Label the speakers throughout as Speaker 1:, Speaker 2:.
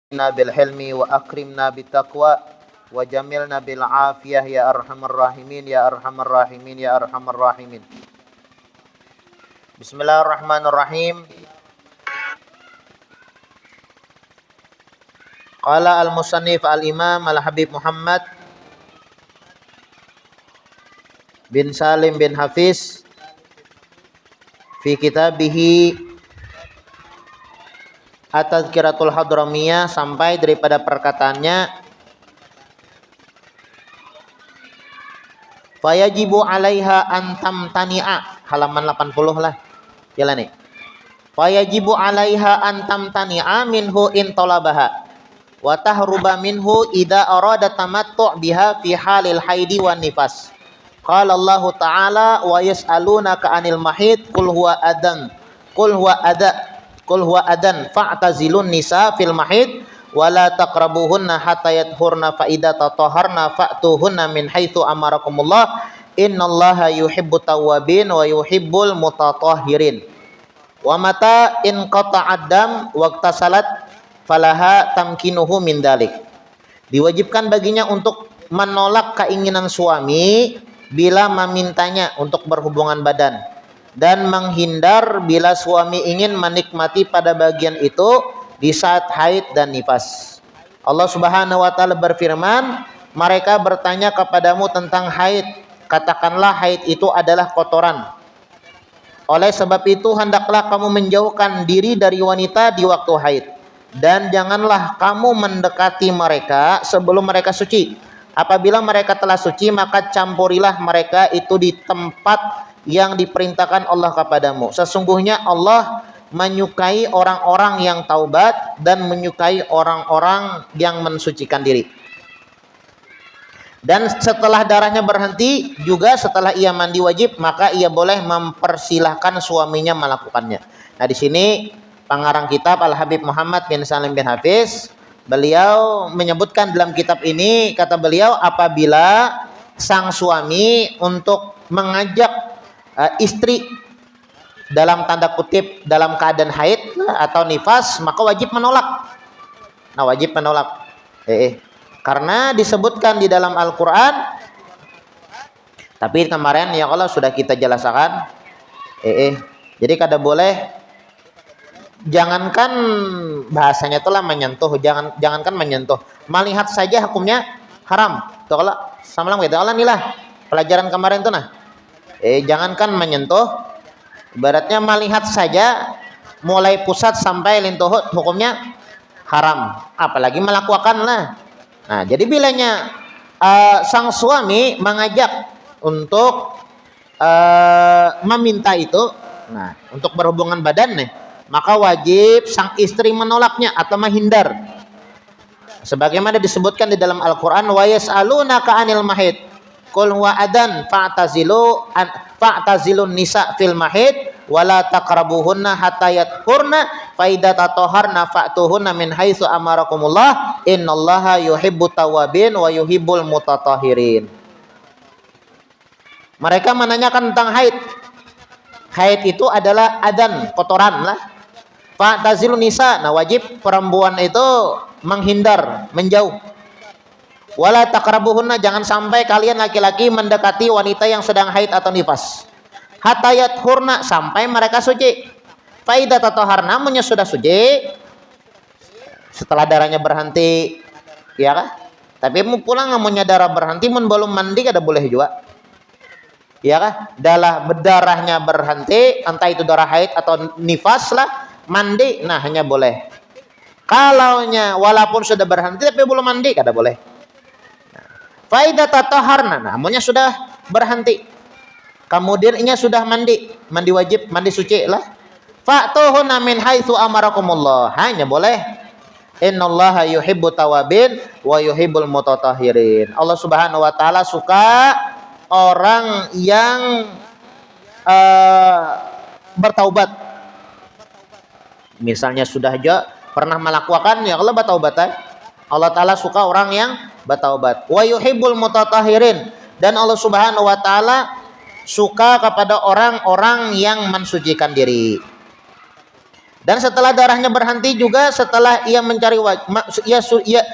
Speaker 1: bil hilmi wa akrimna bit taqwa wa jamilna bil afiyah ya arhamar rahimin ya arhamar rahimin ya arhamar rahimin. Bismillahirrahmanirrahim. Qala al-musannif al-imam al-habib Muhammad bin Salim bin Hafiz fi kitabihi At-Tadhkiratul Hadramiyah, sampai daripada perkataannya fayajibu 'alaiha an tamtani'a, halaman 80 lah. Jalan nih. Fayajibu 'alaiha an tamtani'a minhu in talabaha wa tahruba minhu idza arada tamattu' biha fi halil haidi wan nifas. Qala Allah Ta'ala wa yas'alunaka 'anil mahid qul huwa adan fa'tazilun nisa fil mahid wa la taqrabuhunna hatta yadhurna fa idza tatahharna fa'tuhunna min haitsu amarakumullah innallaha yuhibbut tawwabin wa yuhibbul mutatahhirin. Wa mata in qata'ad dam waqtasalat falaha tamkinuhu min dalik. Diwajibkan baginya untuk menolak keinginan suami bila memintanya untuk berhubungan badan, dan menghindar bila suami ingin menikmati pada bagian itu di saat haid dan nifas. Allah Subhanahu wa taala berfirman, mereka bertanya kepadamu tentang haid, katakanlah haid itu adalah kotoran. Oleh sebab itu hendaklah kamu menjauhkan diri dari wanita di waktu haid, dan janganlah kamu mendekati mereka sebelum mereka suci. Apabila mereka telah suci, maka campurilah mereka itu di tempat yang diperintahkan Allah kepadamu. Sesungguhnya Allah menyukai orang-orang yang taubat dan menyukai orang-orang yang mensucikan diri. Dan setelah darahnya berhenti, juga setelah ia mandi wajib, maka ia boleh mempersilahkan suaminya melakukannya. Nah, di sini pengarang kitab Al-Habib Muhammad bin Salim bin Hafiz, beliau menyebutkan dalam kitab ini, kata beliau, apabila sang suami untuk mengajak istri dalam tanda kutip dalam keadaan haid atau nifas, maka wajib menolak. Nah, wajib menolak. Karena disebutkan di dalam Al-Quran, tapi kemarin ya Allah sudah kita jelaskan. Jadi kada boleh, jangankan bahasanya itulah menyentuh, jangankan menyentuh, melihat saja hukumnya haram. Tuh kalau samalang gitu Allah nilah pelajaran kemarin tuh nah. Jangankan menyentuh, ibaratnya melihat saja mulai pusat sampai lintuhut hukumnya haram, apalagi melakukan lah. Nah, jadi bilanya sang suami mengajak untuk meminta itu, nah, untuk berhubungan badan nih, maka wajib sang istri menolaknya atau menghindar. Sebagaimana disebutkan di dalam Al-Quran, wa yas'alunaka 'anil mahid qul huwa adan fa'tazilun nisa fil mahid wala taqrabuhunna hatta yadhurna fa idza tatahharna fa'tuhunna min haitsu amarakumullah innallaha yuhibbut tawwabin wa yuhibbul mutatahhirin. Mereka menanyakan tentang haid. Haid itu adalah adan, kotoran lah. Fa'tazilun nisa, nah wajib perempuan itu menghindar, menjauh. Wala taqrabuhunna, jangan sampai kalian laki-laki mendekati wanita yang sedang haid atau nifas. Hatta yadhurna, sampai mereka suci. Fa idza tatahharna, namunnya sudah suci, setelah darahnya berhenti, ya kah? Tapi mau pulang namunnya darah berhenti, mun belum mandi kada boleh juga. Ya kah? Darahnya berhenti, entah itu darah haid atau nifas lah, mandi, nah hanya boleh. Kalaunya walaupun sudah berhenti tapi belum mandi, kada boleh. Faidah tatahharna, namunnya sudah berhenti, kemudian inya sudah mandi wajib, mandi suci lah. Fa'tuhunna min haitsu amarakumullah, hanya boleh. Innallaha yuhibbut tawwabin wa yuhibbul mutatahhirin. Allah Subhanahu wa taala suka orang yang bertaubat. Misalnya sudah aja pernah melakukan, ya Allah bertaubat. Allah Ta'ala suka orang yang bertaubat. Wa yuhibbul mutatahhirin, dan Allah Subhanahu wa taala suka kepada orang-orang yang mensucikan diri. Dan setelah darahnya berhenti juga setelah ia mencari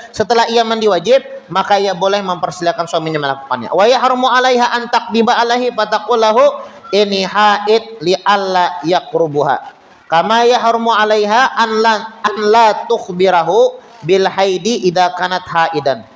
Speaker 1: setelah ia mandi wajib, maka ia boleh mempersilakan suaminya melakukannya. Wa yahrumu 'alaiha an taqdiba 'alaihi fataqulahu ini haid li alla yaqrubuha. Kama yahrumu 'alaiha an la tukhbirahu bil haidi idza kanat haidan.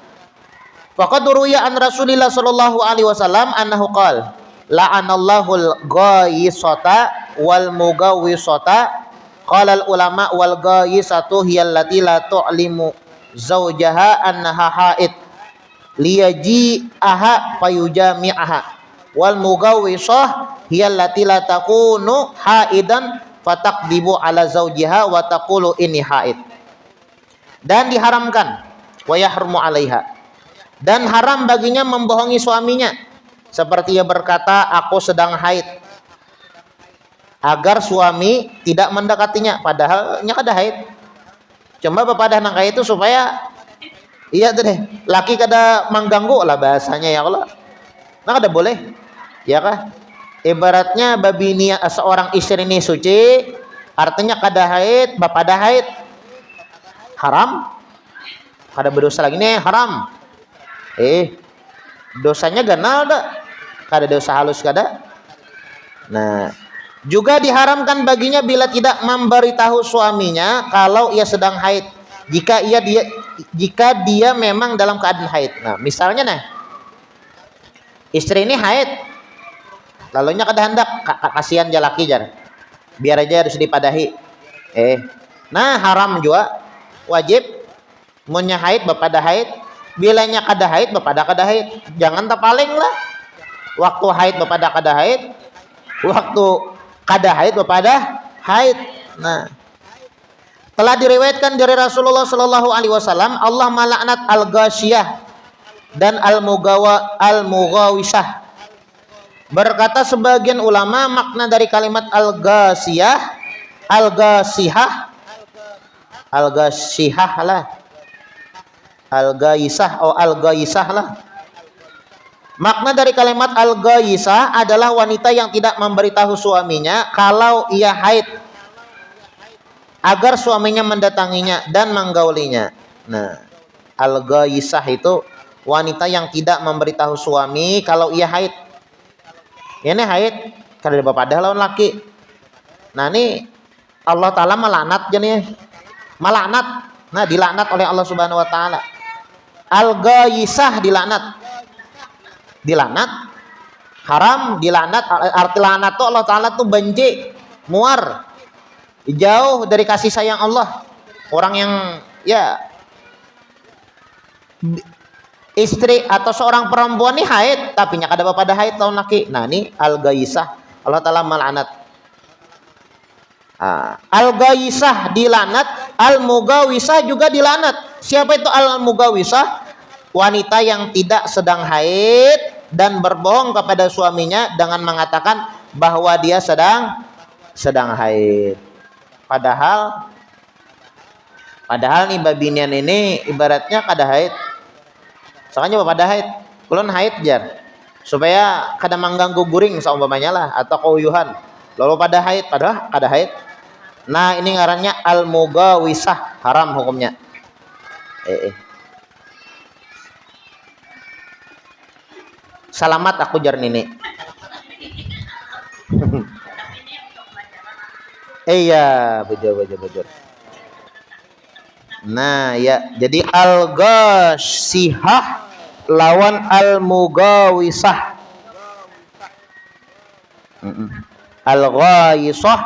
Speaker 1: Faqad ruwiya an Rasulillah sallallahu alaihi wasallam annahu qala la'anallahu al-ghayyisata wal mugawwisata. Qala al-ulama wal ghayyisatu hiya allati la tu'limu zawjaha annaha haid liyaji'aha fayujami'aha wal mugawwisah hiya allati la takunu haidan fataqdibu ala zawjiha wa taqulu inni haid. Dan diharamkan wa yahrumu 'alaiha, dan haram baginya membohongi suaminya seperti ia berkata aku sedang haid, agar suami tidak mendekatinya padahal nya kada haid. Cuma bepadah nangka itu supaya iya tuh deh laki kada mengganggu lah bahasanya ya Allah. Nah kada boleh ya kah? Ibaratnya babinia seorang istri ini suci, artinya kada haid, bepadah haid haram. Kada berdosa lagi nih haram. Dosanya ganal dah. Kada dosa halus kada. Nah, juga diharamkan baginya bila tidak memberitahu suaminya kalau ia sedang haid. Jika dia memang dalam keadaan haid. Nah, misalnya istri ini haid, lalunya kada hendak kasihan jalaki jar. Biar aja harus dipadahi. Nah, haram juga wajib munnya haid bepada haid. Bilanya kada haid bepada kada haid. Jangan tapaling lah. Waktu haid bepada kada haid. Waktu kada haid bepada haid. Nah, telah diriwayatkan dari Rasulullah sallallahu alaihi wasallam Allah melaknat al-ghasyiyah dan al-mughawisah. Berkata sebagian ulama makna dari kalimat al-ghasyiyah, al-ghasyihah lah. Al-ghaisah atau al-ghaisah lah. Makna dari kalimat al-ghaisah adalah wanita yang tidak memberitahu suaminya kalau ia haid agar suaminya mendatanginya dan menggaulinya. Nah, al-ghaisah itu wanita yang tidak memberitahu suami kalau ia haid. Ini haid kada bepadah lawan laki. Nah, ini Allah taala melaknat jane. Melaknat. Nah, dilaknat oleh Allah Subhanahu wa taala. Al-ghaisah dilaknat. Dilaknat haram, dilaknat arti laknat tuh Allah taala tuh benci, muar, jauh dari kasih sayang Allah. Orang yang ya istri atau seorang perempuan nih haid tapi nya kada pada haid tahun laki. Nah, ini al-ghaisah Allah taala melaknat. Al-ghaisah dilaknat, al-mugawisah juga dilaknat. Siapa itu al-mugawisah? Wanita yang tidak sedang haid dan berbohong kepada suaminya dengan mengatakan bahwa dia sedang haid. Padahal nih babinian ini ibaratnya kada haid. Soalnya pada haid, kulon haid jar. Supaya kada mengganggu guring saumpamanya lah atau keuyuhan. Lalu pada haid padahal kada haid. Nah, ini ngarannya al-mugawisah, haram hukumnya. Salamat aku jar nini. Iya, bujur. Nah, ya, jadi al-ghasyihah lawan al-mugawisah. Al-ghaisah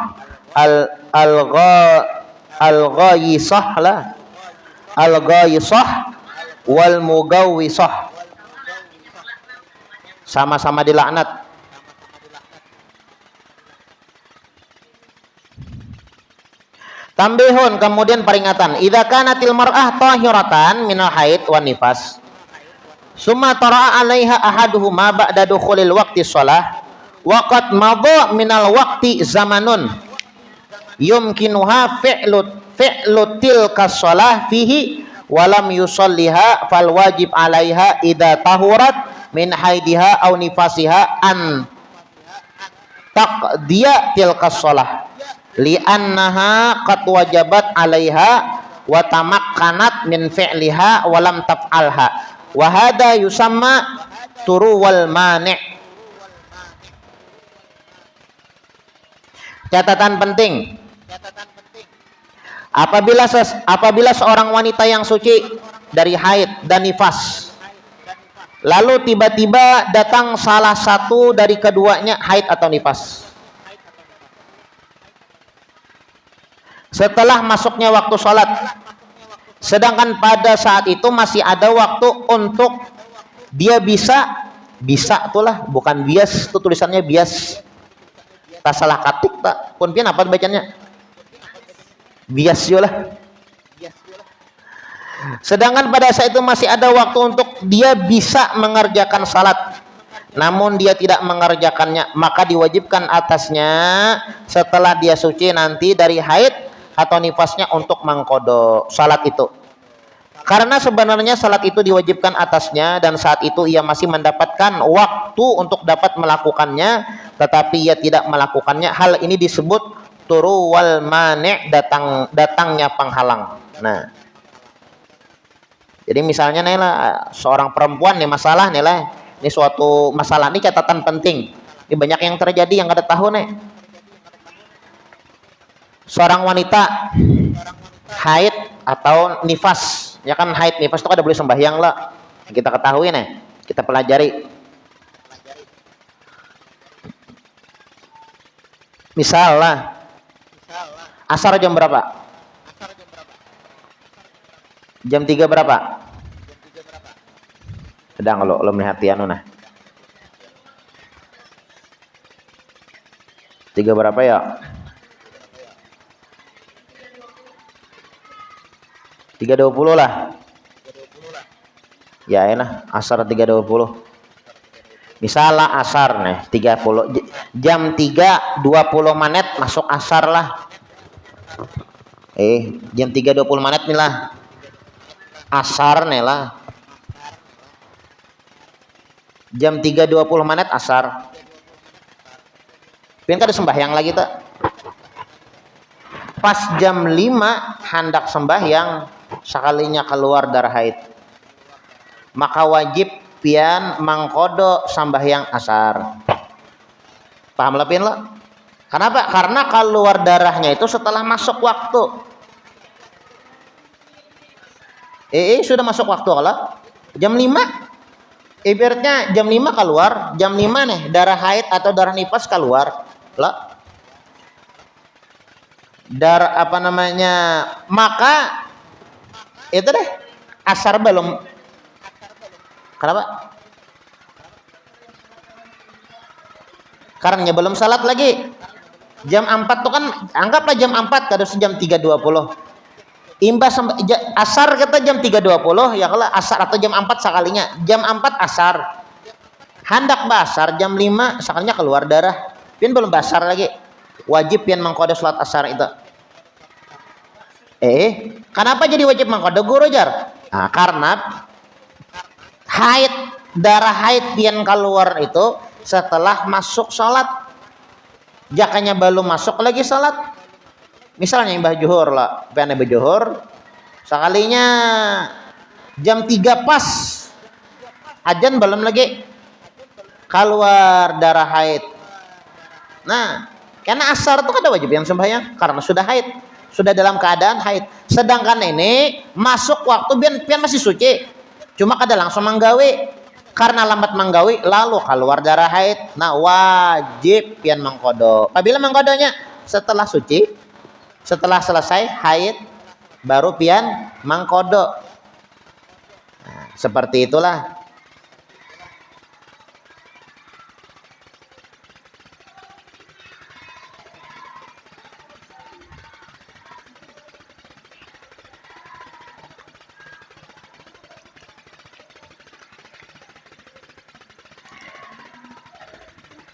Speaker 1: al-ghaisah lah. Al-ghaisah wal mugawisah. Sama-sama dilaknat. Tambihun, kemudian peringatan. Idza kanatil mar'ah tahiratan minal haid wan nifas. Summa tara'a 'alaiha ahaduhuma ba'da dukhulil waqti shalah wa qad madha minal waqti zamanun yumkinuha fi'lu tilka shalah fihi wa lam yusalliha fal wajib 'alaiha idza tahurat min haidiha aw nifasiha an taqdiya tilka shalah. li'annaha qad wajabat 'alaiha wa tamakkanat min fi'liha wa lam taf'alha wa hadha yusamma turuwal mani'. Catatan penting, apabila seorang wanita yang suci dari haid dan nifas, lalu tiba-tiba datang salah satu dari keduanya haid atau nifas, setelah masuknya waktu sholat, sedangkan pada saat itu masih ada waktu untuk dia bisa itulah bukan bias, itu tulisannya bias, tak salah katik tak pun pian apa bacanya bias yolah. Sedangkan pada saat itu masih ada waktu untuk dia bisa mengerjakan salat, namun dia tidak mengerjakannya, maka diwajibkan atasnya setelah dia suci nanti dari haid atau nifasnya untuk mengqadha salat itu. Karena sebenarnya salat itu diwajibkan atasnya dan saat itu ia masih mendapatkan waktu untuk dapat melakukannya, tetapi ia tidak melakukannya. Hal ini disebut turu wal mani', datangnya penghalang. Nah, jadi misalnya nih lah seorang perempuan nih masalah nih lah, ini suatu masalah, ini catatan penting. Ini banyak yang terjadi yang kada tahu nih. Seorang wanita haid atau nifas, ya kan haid nifas itu kada boleh sembahyang lah. Kita ketahui nih, kita pelajari. Misal lah, asar jam berapa? Jam 3 berapa? Sedang lo melihat anu nah. 3 berapa ya? 3.20 lah. Ya enak, asar 3.20. Misalnya asar nih 30 jam 3.20 menit masuk asar lah. Jam 3.20 menit nih lah. Asar nih lah. Jam 3.20 menit asar. Pian kada sembahyang lagi tak? Pas jam 5 hendak sembahyang, sekalinya keluar darah haid, maka wajib pian mangqadha sembahyang asar. Paham lah pian lo? Kenapa? Karena keluar darahnya itu setelah masuk waktu. Sudah masuk waktu kalau jam 5. Ibaratnya jam 5 keluar, jam 5 nih darah haid atau darah nifas keluar. Lah. Maka itu deh asar belum. Kenapa? Karena belum salat lagi. Jam 4 tuh kan anggaplah jam 4 kada jam 3.20. Imbas asar kata jam 3.20 ya kalau asar atau jam 4 sekalinya. Jam 4 asar. Hendak basar jam 5 sekalinya keluar darah. Pian belum basar lagi. Wajib pian mangqadha salat asar itu. Kenapa jadi wajib mangqadha guru jar? Nah, karena haid, darah haid pian keluar itu setelah masuk salat. Jakanya belum masuk lagi salat. Misalnya mbah juhur lah, pian mbah juhur sekalinya jam 3 pas ajan belum lagi keluar darah haid. Nah, karena asar itu kada wajib yang sembahyang karena sudah haid, sudah dalam keadaan haid. Sedangkan ini masuk waktu pian masih suci, cuma kada langsung manggawi. Karena lambat manggawi lalu keluar darah haid. Nah, wajib pian mangqadha. Apabila mangqadhanya setelah suci, setelah selesai haid baru pian mangqadha. Nah, seperti itulah.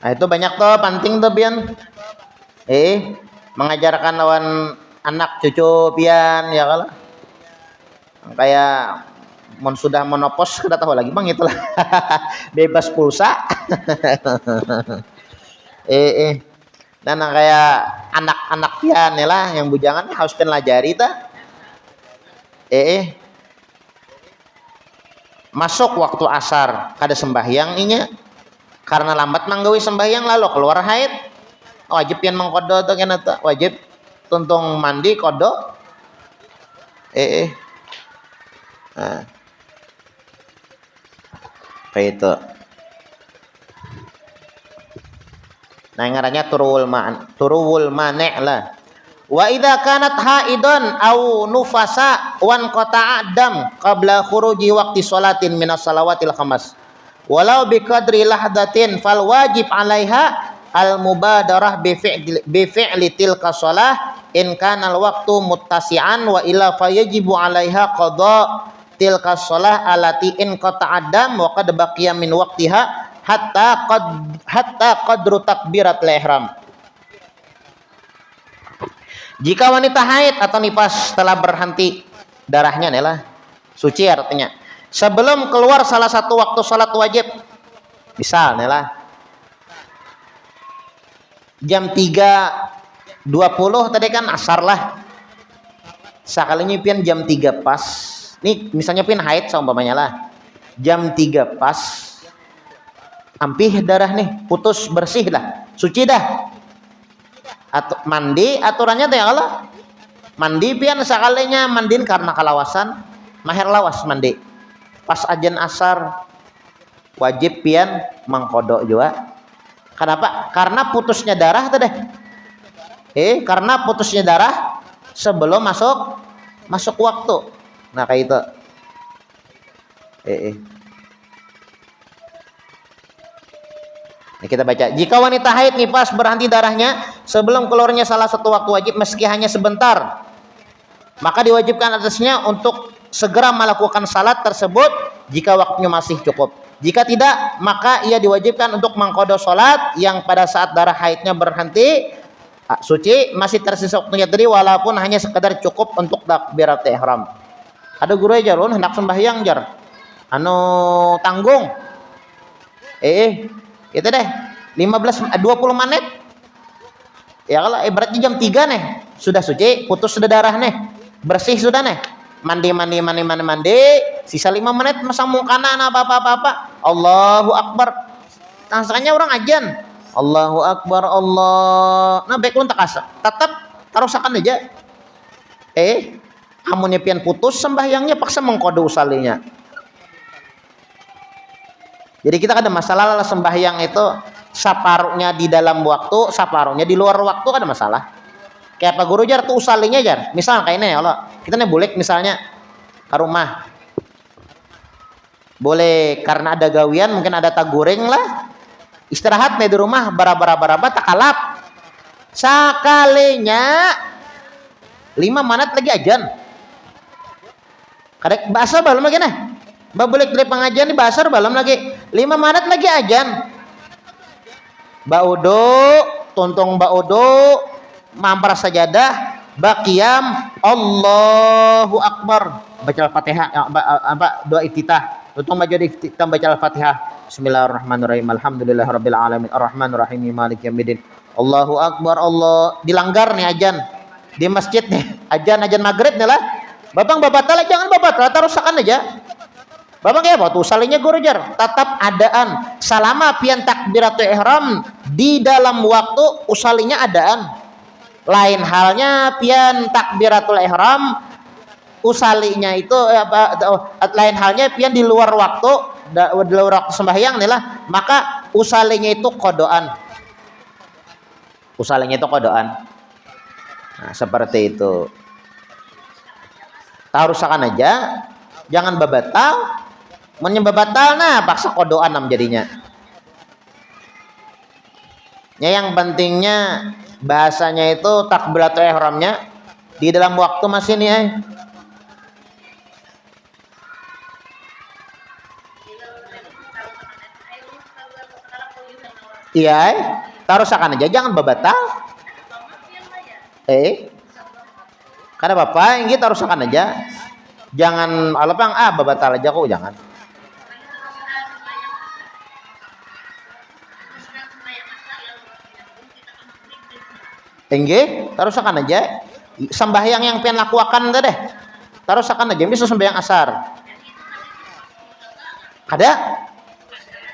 Speaker 1: Nah, itu banyak tuh penting tuh pian. Mengajarkan lawan anak cucu pian ya kalau. Kayak sudah menopos kita tahu lagi bang itulah. Bebas pulsa. Dan kayak anak-anak pian lah yang bujangan harus pelajari ta. Masuk waktu asar kada sembahyang inya karena lambat manggawi sembahyang lalu keluar haid wajib pian mangkodo to kana ta wajib tuntung mandi kodo nah kayak itu. Nah ngarannya turuwul mane' lah. Wa idza kanat haidon au nufasa wan qata'a dam qabla khuruji waqti sholatin minas salawatil khamas. Walau bi qadri lahdatin fal wajib 'alaiha al mubadarah bi fi'li tilka shalah in kana al waqtu muttasi'an wa illa fayajibu 'alaiha qada tilka shalah allati in qata'a dam wa qad baqiya min waqtiha hatta qadru takbiratul ihram. Jika wanita haid atau nifas telah berhenti darahnya adalah suci artinya sebelum keluar salah satu waktu salat wajib, misal adalah jam 3.20 tadi kan asar lah, sekalinya pian jam 3 pas nih misalnya pian haid seumpamanya lah jam 3 pas ampih darah nih putus bersih lah suci dah. Atau mandi aturannya teh Allah mandi pian sakalinya mandin karena kalawasan maher lawas mandi pas ajan asar wajib pian mangkodok juga. Kenapa? Karena putusnya darah teh karena putusnya darah sebelum masuk waktu. Nah kayak itu Nah, kita baca, jika wanita haid nifas berhenti darahnya sebelum keluarnya salah satu waktu wajib meski hanya sebentar, maka diwajibkan atasnya untuk segera melakukan salat tersebut jika waktunya masih cukup. Jika tidak, maka ia diwajibkan untuk mengqada salat yang pada saat darah haidnya berhenti suci masih tersisa waktunya tadi walaupun hanya sekedar cukup untuk takbiratul ihram. Ada guru jarun hendak sembahyang jar tanggung itu deh 20 menit ya kalau ibaratnya jam 3 nih sudah suci putus sudah darah nih bersih sudah nih mandi sisa 5 menit masa mukana apa Allahu Akbar rasanya orang ajan Allahu Akbar Allah nah baik tak asa tetap tarusakan aja amunnya pian putus sembahyangnya paksa mengkode usalinya. Jadi kita ada masalah lah sembahyang itu saparuhnya di dalam waktu, saparuhnya di luar waktu ada masalah. Kayak apa guru jar tuh usalinya jar. Misal kayak ini ya Allah, kita nih boleh misalnya ke rumah. Boleh karena ada gawian mungkin ada taguring lah. Istirahat nih di rumah baraba tak kalap. Sakalinya 5 menit lagi ajan. Kadek bahasa belum lagi nih. Babulik dari pengajian di basar balam lagi 5 menit lagi ajan baudo tuntung baudo mampar sajadah baqiyam Allahu Akbar baca Al-Fatihah doa iftitah tuntung baca iftitah baca Al-Fatihah Bismillahirrahmanirrahim Alhamdulillahirabbil alamin arrahmanirrahim maliki yaumiddin Allahu Akbar Allah dilanggar nih ajan di masjid nih ajan maghrib nih lah bapak jangan bapak tarusakan aja Bapak ya waktu usalinya guru jar tetap adaan selama pian takbiratul ihram di dalam waktu usalinya adaan. Lain halnya pian takbiratul ihram usalinya itu lain halnya pian di luar waktu sembahyang nih lah maka usalinya itu kodoan. Nah seperti itu. Tarusakan aja jangan babatal menyembah batal nah paksa kodoan jadinya ya yang pentingnya bahasanya itu takbiratul ihramnya di dalam waktu masih nih iya tarusakan aja jangan babatal karena bapak yang kita tarusakan aja jangan alepang babatal aja kok jangan Enggak, tarusakan aja. Sembahyang yang pian lakuakan teh deh. Tarusakan aja bisa sembahyang asar.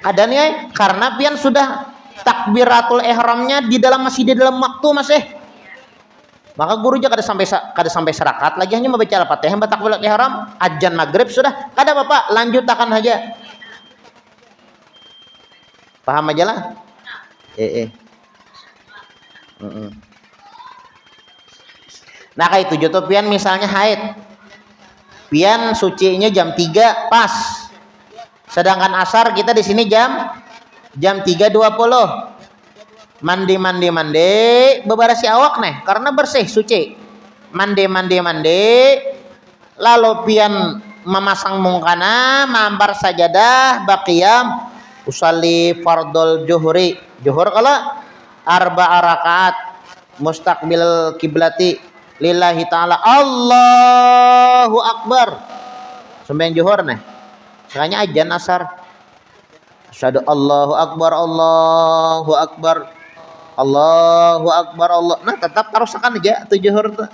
Speaker 1: Ada nih karena pian sudah takbiratul ihramnya masih di dalam waktu masih. Maka guru juga kada sampai serakat lagi hanya membaca Al-Fatihah takbiratul ihram, azan maghrib sudah. Kada Bapak, lanjutakan aja. Paham aja lah. Nah kayak itu jodoh pian misalnya haid. Pian sucinya jam 3 pas. Sedangkan asar kita di sini jam 3.20. Mandi beberasi awak nih karena bersih suci. Mandi lalu pian memasang mungkana, mambar sajadah, baqiyam, usalli fardul juhur kalau 4 rakaat mustaqbil kiblati lillahi ta'ala Allahu akbar. Sembahyang juhur nih. Sekanya ajan asar. Asyhadu Allahu akbar Allahu akbar. Allahu akbar Allah. Nah, tetap tarusakan aja tuh juhur tuh.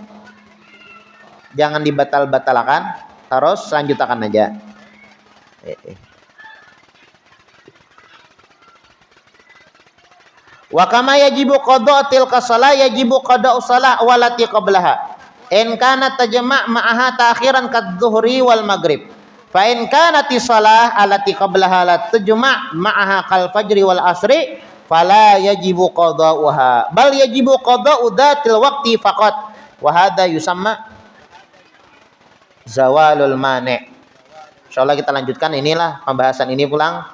Speaker 1: Jangan dibatal-batalkan, terus lanjutakan aja. Wa kama yajibu qada'atil qasalah yajibu qada'us salah walati qablaha. In kana tajma' ma'aha ta'khiran kadzuhri wal maghrib. Fa in kanati salah allati qablaha la tajma' ma'aha kal fajri wal asri fala yajibu qada'uha bal yajibu qada'u dzatil waqti faqat wa hadza yusamma zawalul mani'. Insyaallah kita lanjutkan inilah pembahasan ini pulang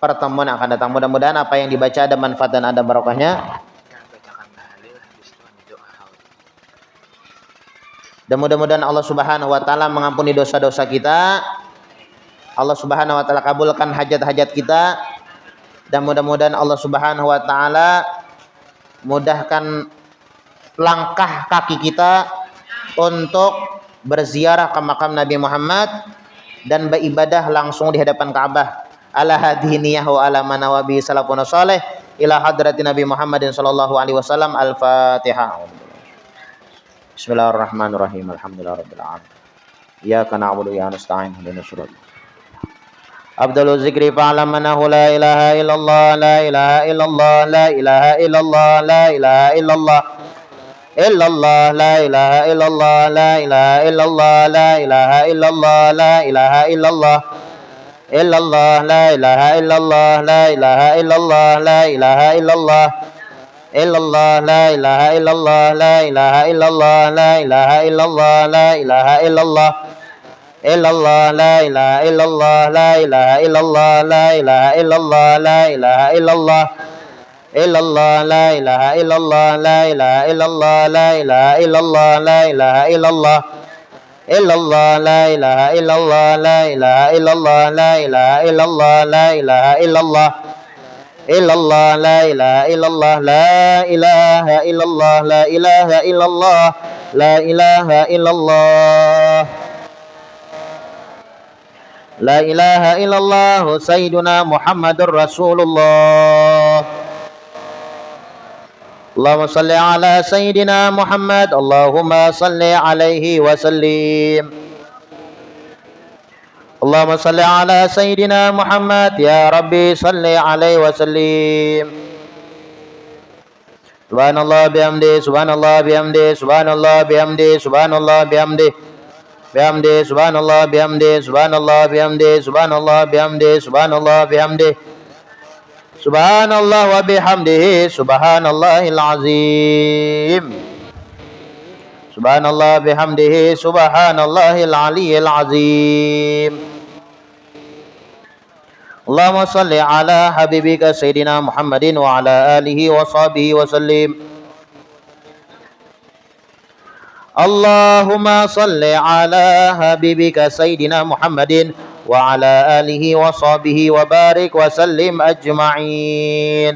Speaker 1: pertemuan akan datang. Mudah-mudahan apa yang dibaca ada manfaat dan ada barokahnya. Dan mudah-mudahan Allah Subhanahu wa taala mengampuni dosa-dosa kita. Allah Subhanahu wa taala kabulkan hajat-hajat kita. Dan mudah-mudahan Allah Subhanahu wa taala mudahkan langkah kaki kita untuk berziarah ke makam Nabi Muhammad dan beribadah langsung di hadapan Ka'bah. Ala hadhihi niyyah wa ala manawabi salafun salih ila hadratin Nabi Muhammadin sallallahu alaihi wasallam. Al-Fatihah. Bismillahirrahmanirrahim. Alhamdulillahirabbil alamin. Iyyaka na'budu wa iyyaka nasta'in. Ihdinas siratal Abdul zikri fa'lam annahu la ilaha illallah la ilaha illallah la ilaha illallah la ilaha illallah illallah la ilaha illallah la ilaha illallah la ilaha illallah la ilaha illallah illallah la ilaha illallah la ilaha illallah la ilaha illallah illallah la ilaha illallah la ilaha illallah la ilaha illallah la ilaha illallah illallah la ilaha illallah la ilaha illallah la ilaha illallah la ilaha illallah illallah la ilaha illallah la ilaha illallah la ilaha illallah la ilaha illallah illallah la ilaha illallah la ilaha illallah la ilaha illallah la ilaha illallah illallah la ilaha illallah la ilaha illallah la ilaha illallah la ilaha illallah la ilaha illallah sayyiduna Muhammadur Rasulullah. Allahumma salli ala sayyidina Muhammad. Allahumma salli alaihi wa sallim. Allahumma salli ala sayyidina Muhammad. Ya Rabbi salli alaihi wa sallim. Subhanallah bihamdi, subhanallah bihamdi, subhanallah bihamdi, subhanallah bihamdi. Bihamdi, subhanallah bihamdi, subhanallah bihamdi, subhanallah bihamdi, subhanallah bihamdi. Subhanallah wa bihamdihi subhanallahil azim. Subhanallah bihamdihi subhanallahil aliyyil azim. Allahumma salli ala habibika sayyidina Muhammadin wa ala alihi wa sahbihi wa sallim. Allahumma salli ala habibika sayyidina Muhammadin wa ala alihi wa sahbihi wa barik wa sallim ajma'in.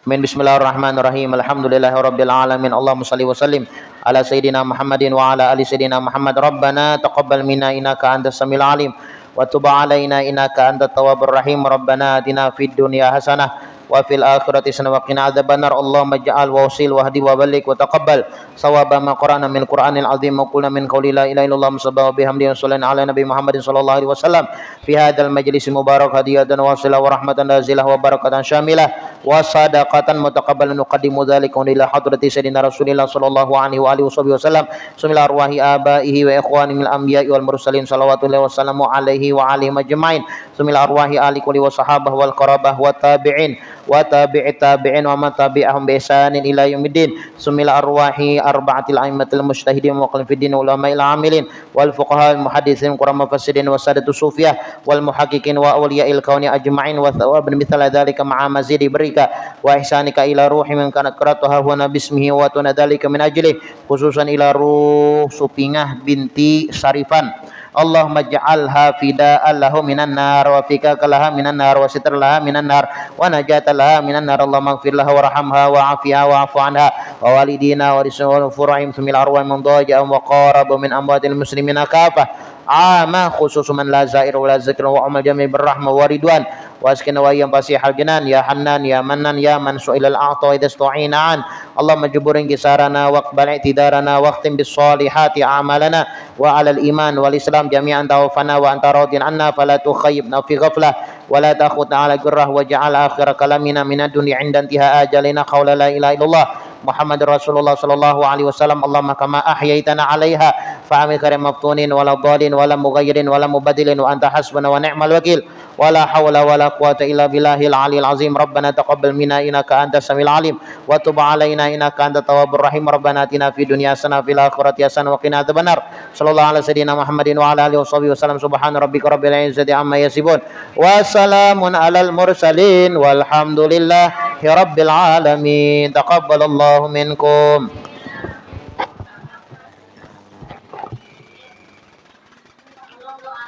Speaker 1: Amin. Bismillahirrahmanirrahim. Alhamdulillahirabbil alamin. Allahumma shalli wa sallim ala sayyidina Muhammadin wa ala ali sayyidina Muhammad. Rabbana taqabbal minna innaka antas samiul alim wa tub alaina innaka antat tawwabur rahim. Rabbana atina fid dunya hasanah wa fil akhirati hasanah wa qina adzabannar. Allahumma ij'al wa wasil wahdi wa baligh wa taqabbal sawaba ma qara'na min Qur'anil azim wa qulna min qawli la ilaha illallah musabbaha bihamdihi wa sallallahu ala nabi Muhammadin sallallahu alaihi wasallam fi hadzal majlis mubarak hadiyatan wasilah wa rahmatan nazilah wa barakatan syamilah wa sadaqatan mutaqabbalan nuqaddimu dzalika ila hadrati sayyidina Rasulillah sallallahu alaihi wa alihi wasallam sumila arwahi abaihi wa ikhwani minal anbiya'i wal mursalin salawatullahi wassalamu alaihi wa alihi majma'in sumila arwahi ali kulli wa sahabah wal qarabah wa tabi'in wa tabi'it tabi'in wa man tabi'ahum bi ihsanin ila yaumiddin sumila arwahi arba'atil a'immatil mujtahidin wa qulfiddin ulama'il amilin wal fuqaha al muhaddisin qurama mufassirin wa sadatu sufiyah wal muhaqqiqin wa awliya'il kauni ajma'in wa thawabun mithla dzalika ma'a mazidi barika wa ihsanika ila ruhi man kana qaratuha wa nabismihi wa tunadzalika min ajli khususan ila ruh Supingah binti Sarifan. Allahumma ja'alha fida'an lahu minan nar wa fikaka laha minan nar wa sitran laha minan nar wa najatan laha minan nar. Allahumma ighfir laha warhamha wa'afiha wa'fu anha wa walidina wa risawal fura'im sumil arwah min dhaja'a wa qarabu min amwatil muslimina kafah ama khusus man la zair wa la zikr wa amal jami' birrahmah wa ridwan wa askina wa ayyam fasihal jinan ya hannan ya mannan ya man su'ilal a'ta idza stu'ina an. Allahumma juburin kisarana waqbal i'tidarana waqtim bis solihati amalana wa alal iman wal islam jami'an tawafana wa anta radin anna fala tukhayyibna fi ghaflah wa la takhutna ala gurrah wa ja'al akhir kalamina minad dunya 'inda intiha ajalina qawla la ilaha illallah Muhammadur Rasulullah sallallahu alaihi wasallam. Allahumma kama ahyaitana 'alaiha fa'amil karim maftunin wala dhalin wala mughayyirin wala mubadilin wa anta hasbuna wa ni'mal wakil wala hawla wala quwwata illa billahil aliyil azim. Rabbana taqabbal minna innaka antas samiul alim wa tub 'alaina innaka antat tawwabur rahim. Rabbana atina fid dunya hasanah wa fil akhirati hasanah wa qina adzabannar. Sallallahu ala sayyidina Muhammadin wa ala alihi washabihi wasallam. Subhana rabbika rabbil izzati amma yasifun wa salamun alal mursalin walhamdulillahi rabbil alamin. Taqabbalallahu minkum.